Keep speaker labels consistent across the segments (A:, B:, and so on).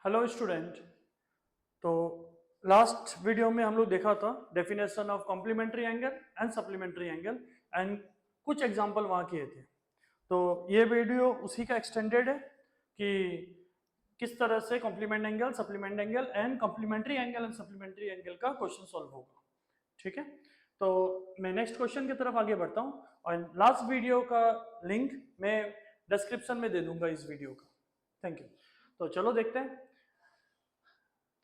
A: Hello student. तो last video में हम लोग देखा था definition of complementary angle and supplementary angle and कुछ एग्जांपल वहाँ किए थे। तो ये वीडियो उसी का एक्सटेंडेड है कि किस तरह से complement angle, supplement angle and complementary angle and supplementary angle का क्वेश्चन सॉल्व होगा। ठीक है, तो मैं नेक्स्ट क्वेश्चन की तरफ आगे बढ़ता हूँ और लास्ट वीडियो का लिंक मैं डिस्क्रिप्शन में दे दूंगा इस वीडियो का। Thank you. तो चलो देखते हैं।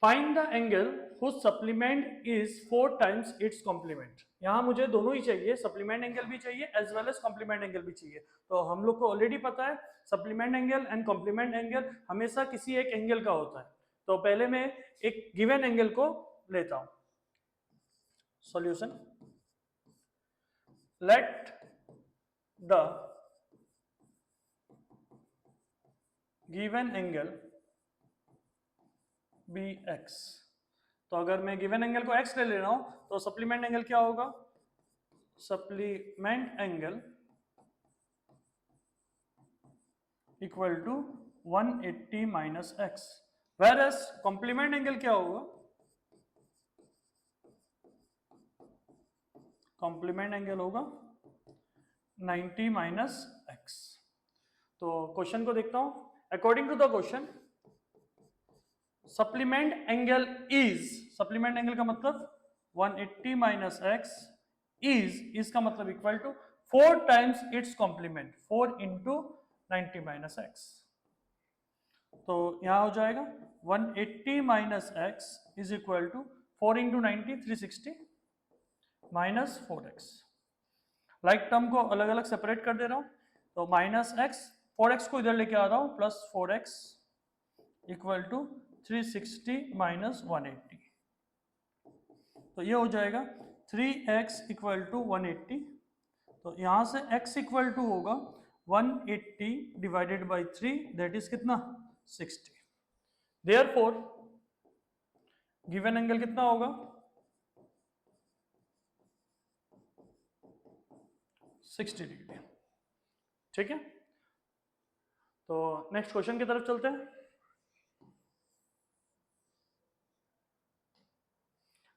A: Find the angle whose supplement is 4 times its complement. यहां मुझे दोनों ही चाहिए, सप्लीमेंट एंगल भी चाहिए as well as complement angle भी चाहिए। तो हम लोग को ऑलरेडी पता है supplement angle and complement angle हमेशा किसी एक एंगल का होता है। तो पहले मैं एक गिवन एंगल को लेता हूं। Solution, let the given angle be x. तो अगर मैं गिवन एंगल को x ले ले रहा हूं तो सप्लीमेंट एंगल क्या होगा? Supplement angle equal to 180 minus x. Whereas complement angle क्या होगा? कॉम्प्लीमेंट एंगल होगा 90 माइनस एक्स। तो क्वेश्चन को देखता हूं। According to the question supplement angle is, supplement angle का मतलब 180 माइनस एक्स इज का मतलब equal to 4 times its complement, 4 into 90 minus x. तो यहां हो जाएगा 180 minus x is equal to 4 into 90 360 minus 4x। Like term को अलग अलग सेपरेट कर दे रहा हूं। तो माइनस एक्स, 4x को इधर लेके आ रहा हूं, plus 4x equal to 360 minus 180। तो ये हो जाएगा 3x इक्वल टू 180। तो यहां से x इक्वल टू होगा 180 डिवाइडेड बाई 3, दैट इज कितना? 60। देयरफॉर गिवन एंगल कितना होगा? 60 डिग्री। ठीक है, तो नेक्स्ट क्वेश्चन की तरफ चलते हैं।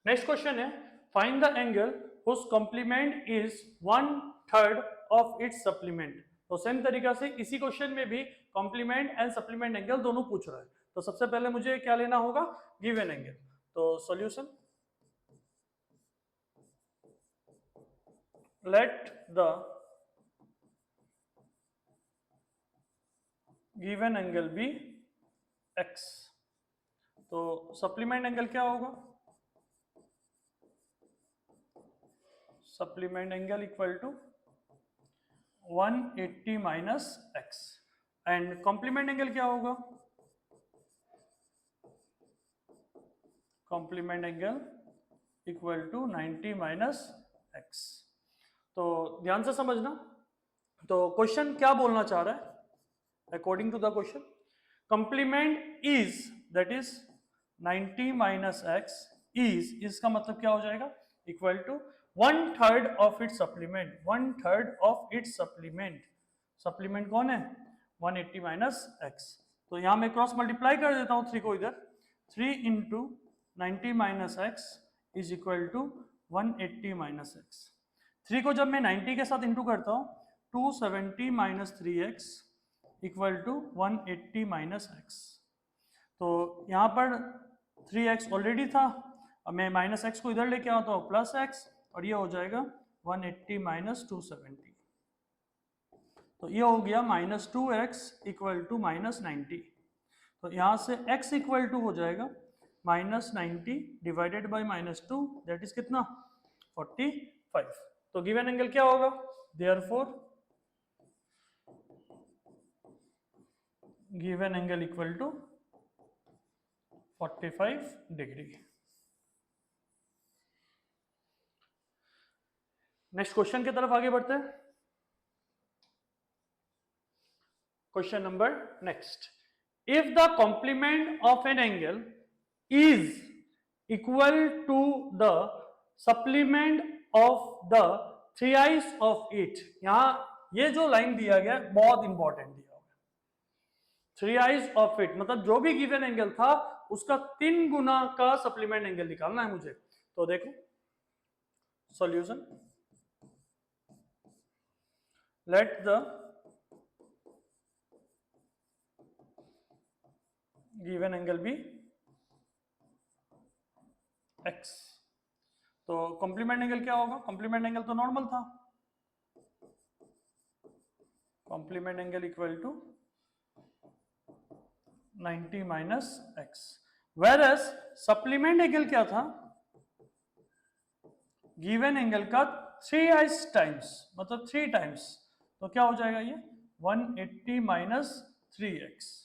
A: नेक्स्ट क्वेश्चन है find the angle whose complement is 1/3 of its supplement. तो सेम तरीका से इसी क्वेश्चन में भी कॉम्प्लीमेंट एंड सप्लीमेंट एंगल दोनों पूछ रहा है। तो सबसे पहले मुझे क्या लेना होगा? Given angle. तो solution, let the given angle be x. तो सप्लीमेंट एंगल क्या होगा? Supplement angle equal to 180 minus x and complement angle क्या होगा? Complement angle equal to 90 minus x. तो ध्यान से समझना। तो क्वेश्चन क्या बोलना चाह रहा है? According to the question complement is, that is 90 minus x is, इसका मतलब क्या हो जाएगा? Equal to 1/3 of its supplement, 1/3 of its supplement. Supplement कौन है? 180 माइनस एक्स। तो यहां मैं क्रॉस मल्टीप्लाई कर देता हूं 3 को इधर, 3 into 90 minus x is equal to 180 minus x. 3 को जब मैं 90 के साथ इंटू करता हूं 270 minus 3x equal to 180 minus x. तो यहां पर 3x ऑलरेडी था, अब मैं माइनस एक्स को इधर लेके आता हूं प्लस एक्स, और ये हो जाएगा 180 माइनस 270। तो ये हो गया minus 2x equal to minus 90। तो यहां से x इक्वल टू हो जाएगा minus 90 divided by minus 2, that is कितना? 45। तो गिवन एंगल क्या होगा? Therefore given angle equal to 45 degree. Next question की तरफ आगे बढ़ते हैं। Question number next, if the complement of an angle is equal to the supplement of the thrice of it. यहां ये जो लाइन दिया गया बहुत इंपॉर्टेंट दिया हुआ है। 3 आइज ऑफ इट, मतलब जो भी गिवन एंगल था उसका 3 गुना का सप्लीमेंट एंगल निकालना है मुझे। तो देखो solution, let the given angle be x। तो कॉम्प्लीमेंट एंगल क्या होगा? कॉम्प्लीमेंट एंगल तो नॉर्मल था, complement angle equal to 90 minus x. Whereas supplement angle क्या था? गिवन एंगल का 3 टाइम्स, मतलब 3 टाइम्स। तो क्या हो जाएगा ये? 180 माइनस 3x।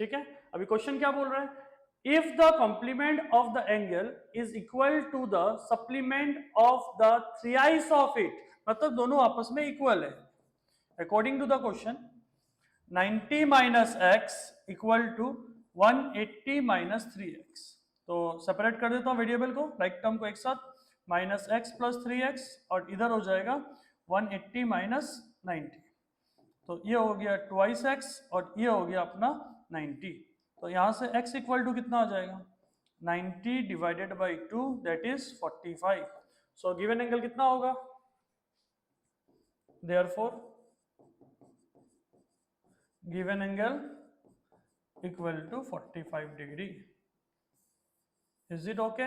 A: ठीक है, अभी क्वेश्चन क्या बोल रहा है? If the complement of the angle is equal to the supplement of the 3 of it, मतलब दोनों आपस में इक्वल है। According to the question 90 minus x equal to 180 minus 3x। तो सेपरेट कर देता हूं वेरिएबल को, राइट टर्म को एक साथ, माइनस एक्स प्लस 3x, और इधर हो जाएगा 180 माइनस 90। तो ये हो गया 2x और ये हो गया अपना 90। तो यहां से x इक्वल टू कितना आ जाएगा? 90 divided by 2, that is 45। So given angle कितना होगा? Therefore given angle equal to 45 degree. Is it okay?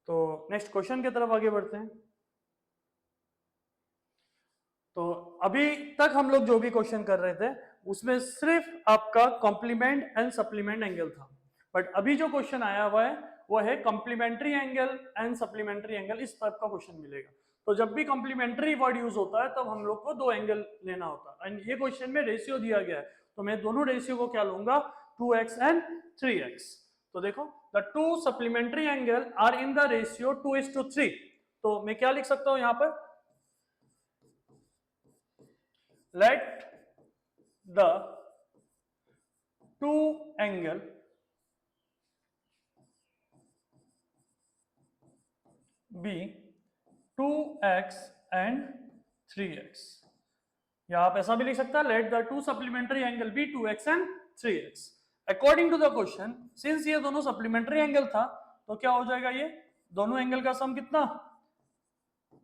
A: तो नेक्स्ट क्वेश्चन की तरफ आगे बढ़ते हैं। तो अभी तक हम लोग जो भी क्वेश्चन कर रहे थे उसमें सिर्फ आपका कॉम्प्लीमेंट एंड सप्लीमेंट एंगल था, बट अभी जो क्वेश्चन आया हुआ है वो है complementary angle and supplementary angle, इस टाइप का क्वेश्चन मिलेगा। तो जब भी कॉम्प्लीमेंट्री वर्ड यूज होता है तब हम लोग को 2 एंगल लेना होता है, एंड ये क्वेश्चन में रेशियो दिया गया है, तो मैं दोनों रेशियो को क्या लूंगा? 2x and 3x। तो देखो the 2 supplementary angle are in the ratio 2:3। तो मैं क्या लिख सकता हूं यहां पर? Let the 2 angle be 2x and 3x। या आप ऐसा भी लिख सकता है, let the 2 supplementary angle be 2x and 3x। According to the question, since ये दोनों supplementary angle था तो क्या हो जाएगा? ये दोनों एंगल का सम कितना?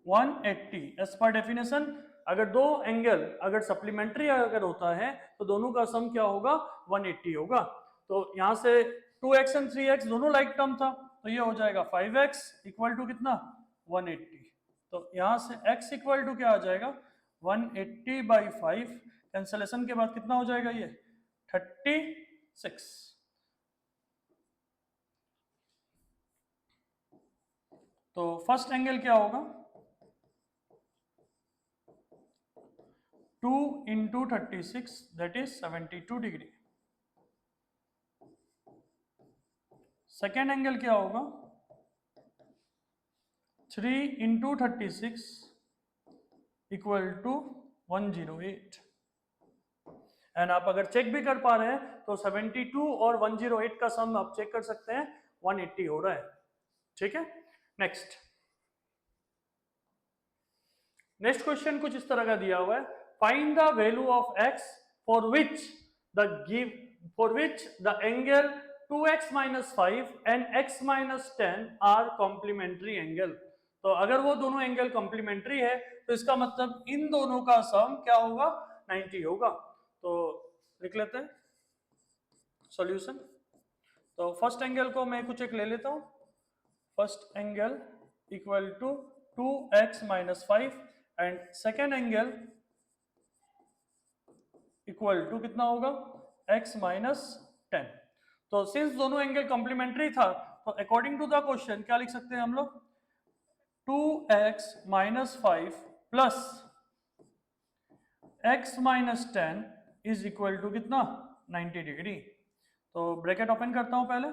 A: 180। एज पर डेफिनेशन अगर दो एंगल अगर सप्लीमेंट्री अगर होता है तो दोनों का सम क्या होगा? 180 होगा। तो यहां से 2x एंड 3x दोनों लाइक टर्म था, तो ये हो जाएगा 5x इक्वल टू कितना? 180। तो यहां से x इक्वल टू क्या आ जाएगा? 180 बाई 5। कैंसलेशन के बाद कितना हो जाएगा? ये 36। तो फर्स्ट एंगल क्या होगा? 2 into 36, that is 72 degree. Second angle क्या होगा? 3 into 36 इक्वल टू 108। एंड आप अगर चेक भी कर पा रहे हैं तो 72 और 108 का सम आप चेक कर सकते हैं, 180 हो रहा है। ठीक है, नेक्स्ट क्वेश्चन कुछ इस तरह का दिया हुआ है, find the value of x for which the angle 2x minus 5 and x minus 10 are complementary angle. तो अगर वो दोनों एंगल कॉम्प्लीमेंट्री है तो इसका मतलब इन दोनों का सम क्या होगा? 90 होगा। तो लिख लेते हैं सॉल्यूशन। तो फर्स्ट एंगल को मैं कुछ एक ले लेता हूं, first angle equal to 2x minus 5 and second angle equal to कितना होगा? x minus 10। तो सिंस दोनों एंगल कॉम्प्लीमेंट्री था तो अकॉर्डिंग टू द क्वेश्चन क्या लिख सकते हैं हम लोग? 2x minus 5 plus x minus 10 is equal to कितना? 90 डिग्री। तो ब्रैकेट ओपन करता हूं पहले,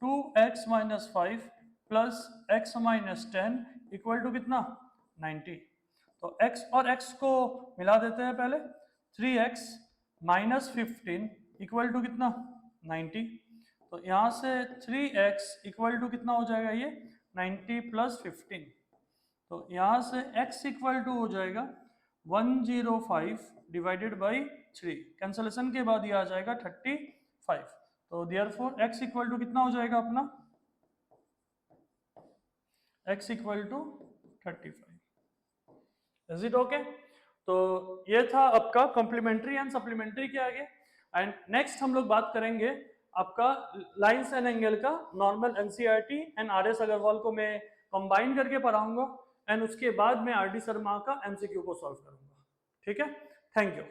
A: 2x minus 5 plus x minus 10 equal to कितना? 90। तो x और x को मिला देते हैं पहले, 3x minus 15 इक्वल टू कितना? 90। तो यहां से 3x इक्वल टू कितना हो जाएगा? ये 90 प्लस 15। तो यहां से x इक्वल टू हो जाएगा 105 डिवाइडेड बाई 33, कैंसलेशन के बाद ये आ जाएगा 35। तो देयरफॉर x इक्वल टू कितना हो जाएगा अपना, x equal to 35। Is it okay? तो ये था आपका कॉम्प्लीमेंट्री एंड सप्लीमेंट्री के आगे। एंड नेक्स्ट हम लोग बात करेंगे आपका लाइंस एंड एंगल का normal NCERT and RS Agarwal को मैं कंबाइन करके पढ़ाऊंगा एंड उसके बाद मैं आरडी शर्मा का एमसीक्यू को सॉल्व करूंगा। ठीक है, थैंक यू।